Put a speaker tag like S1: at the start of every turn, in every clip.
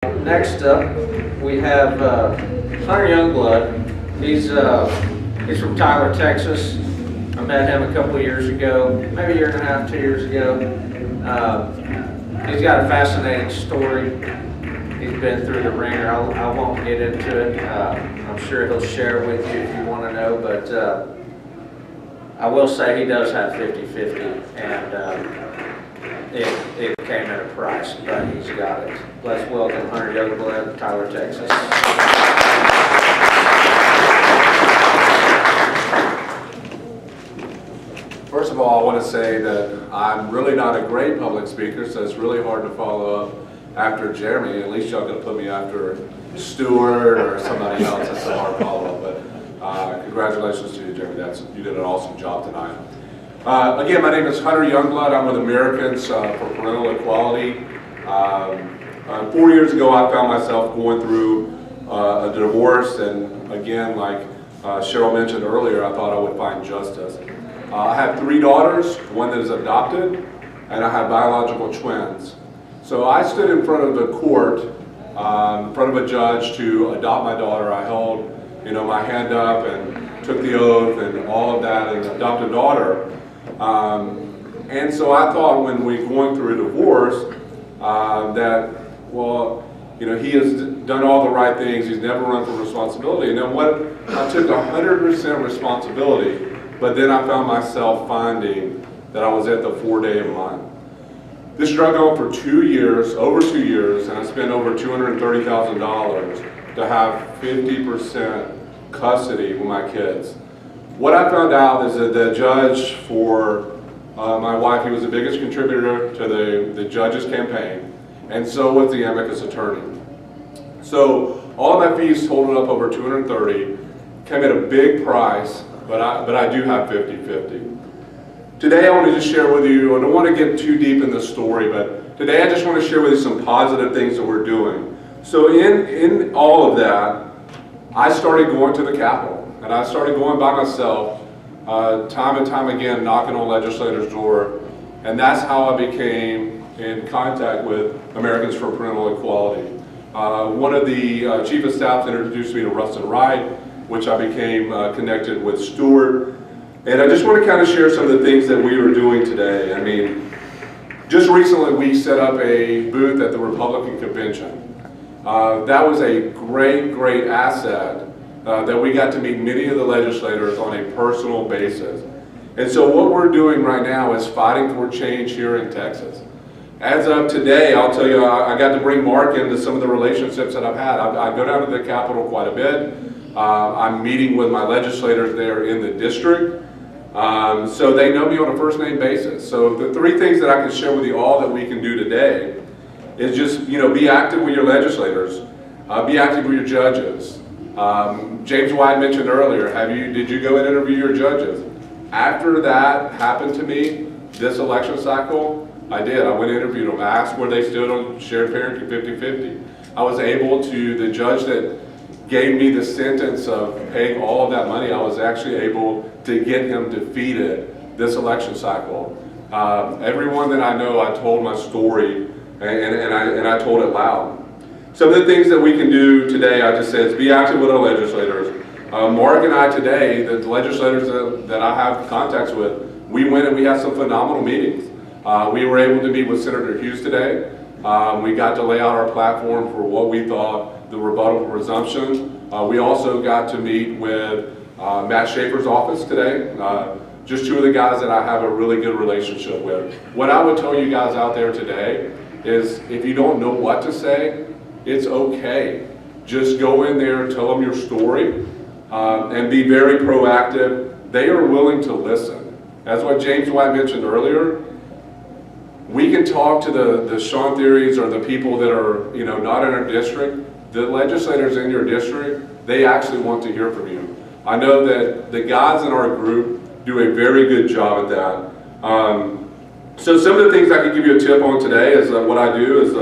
S1: Next up, we have Hunter Youngblood. He's from Tyler, Texas. I met him a couple of years ago, maybe a year and a half, 2 years ago. He's got a fascinating story. He's been through the ringer. I won't get into it. I'm sure he'll share with you if you want to know, but I will say he does have 50-50, and it came at a price, but he's got it. Let's welcome Hunter Youngblood, Tyler, Texas.
S2: First of all, I want to say that I'm really not a great public speaker, so it's really hard to follow up after Jeremy. At least y'all going to put me after Stewart or somebody else. That's a hard follow-up, but congratulations to you, Jeremy. You did an awesome job tonight. Again, my name is Hunter Youngblood. I'm with Americans for Parental Equality. 4 years ago, I found myself going through a divorce, and again, like Cheryl mentioned earlier, I thought I would find justice. I have 3 daughters, one that is adopted, and I have biological twins. So I stood in front of the court, in front of a judge to adopt my daughter. I held, my hand up and took the oath and all of that, and adopted a daughter. And so I thought when we're going through a divorce that, well, he has done all the right things. He's never run for responsibility. And then I took 100% responsibility, but then I found myself finding that I was at the 4-day month. This drug on for 2 years, over 2 years, and I spent over $230,000 to have 50% custody with my kids. What I found out is that the judge for my wife, he was the biggest contributor to the judge's campaign, and so was the amicus attorney. So all of my fees totaled up over $230,000, came at a big price, but I do have 50-50. Today I want to just share with you, I don't want to get too deep in the story, but today I just want to share with you some positive things that we're doing. So in all of that, I started going to the Capitol. And I started going by myself, time and time again, knocking on legislators' door, and that's how I became in contact with Americans for Parental Equality. One of the chief of staff introduced me to Rustin Wright, which I became connected with Stewart. And I just want to kind of share some of the things that we were doing today. I mean, just recently we set up a booth at the Republican convention. That was a great asset. That we got to meet many of the legislators on a personal basis. And so what we're doing right now is fighting for change here in Texas. As of today, I'll tell you, I got to bring Mark into some of the relationships that I've had. I go down to the Capitol quite a bit. I'm meeting with my legislators there in the district. So they know me on a first name basis. So the 3 things that I can share with you all that we can do today is just, be active with your legislators, be active with your judges. James White mentioned earlier, did you go and interview your judges? After that happened to me, this election cycle, I did. I went and interviewed them. I asked where they stood on shared parenting 50-50. I was able to, the judge that gave me the sentence of paying all of that money, I was actually able to get him defeated this election cycle. Everyone that I know, I told my story and I told it loud. Some of the things that we can do today, I just said, is be active with our legislators. Mark and I today, the legislators that I have contacts with, we went and we had some phenomenal meetings. We were able to meet with Senator Hughes today. We got to lay out our platform for what we thought the rebuttable presumption. We also got to meet with Matt Schaefer's office today. Just 2 of the guys that I have a really good relationship with. What I would tell you guys out there today is if you don't know what to say, it's okay. Just go in there, tell them your story, and be very proactive. They are willing to listen. That's what James White mentioned earlier. We can talk to the Sean Theories or the people that are not in our district. The legislators in your district, they actually want to hear from you. I know that the guys in our group do a very good job at that. So some of the things I can give you a tip on today is what I do is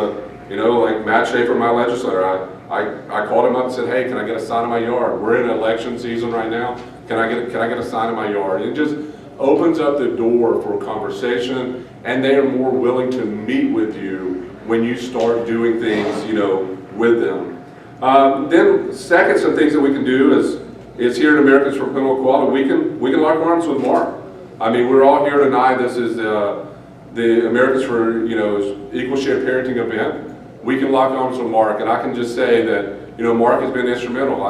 S2: like Matt Schaefer, my legislator, I called him up and said, hey, can I get a sign in my yard? We're in election season right now. Can I get a sign in my yard? And it just opens up the door for conversation, and they are more willing to meet with you when you start doing things, with them. Then second, some things that we can do is here at Americans for Criminal Equality, we can lock arms with Mark. I mean, we're all here tonight. This is the Americans for Equal Share Parenting event. We can lock arms with Mark, and I can just say that Mark has been instrumental.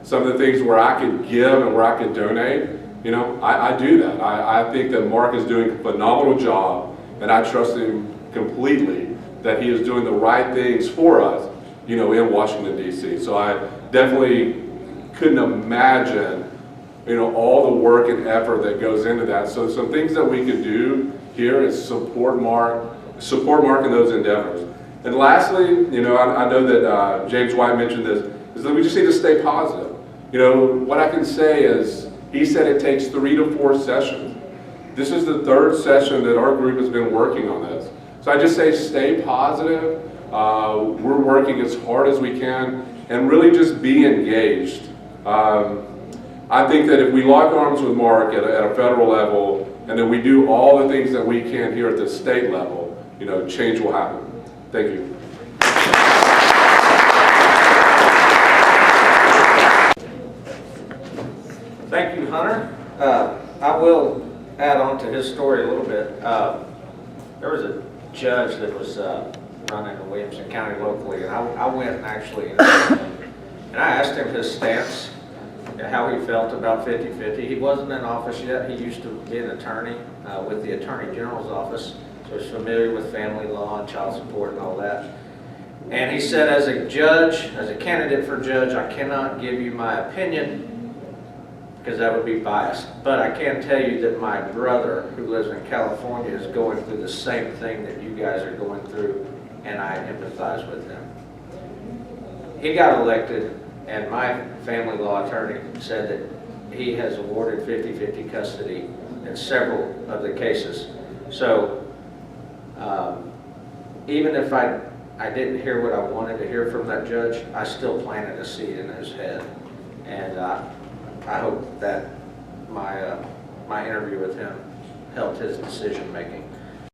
S2: Some of the things where I could give and where I could donate, I do that. I think that Mark is doing a phenomenal job, and I trust him completely that he is doing the right things for us, in Washington, D.C. So I definitely couldn't imagine, all the work and effort that goes into that. So some things that we could do here is support Mark in those endeavors. And lastly, I know that James White mentioned this, is that we just need to stay positive. What I can say is, he said it takes 3 to 4 sessions. This is the 3rd session that our group has been working on this. So I just say stay positive. We're working as hard as we can and really just be engaged. I think that if we lock arms with Mark at a federal level, and then we do all the things that we can here at the state level, change will happen. Thank you.
S1: Thank you, Hunter. I will add on to his story a little bit. There was a judge that was running in Williamson County locally, and I went and actually interviewed him, and I asked him his stance, how he felt about 50-50. He wasn't in office yet. He used to be an attorney with the Attorney General's office, so he's familiar with family law and child support and all that. And he said, as a judge, as a candidate for judge, I cannot give you my opinion because that would be biased. But I can tell you that my brother, who lives in California, is going through the same thing that you guys are going through, and I empathize with him. He got elected, and my family law attorney said that he has awarded 50-50 custody in several of the cases. So even if I didn't hear what I wanted to hear from that judge, I still planted a seed in his head. And I hope that my interview with him helped his decision making.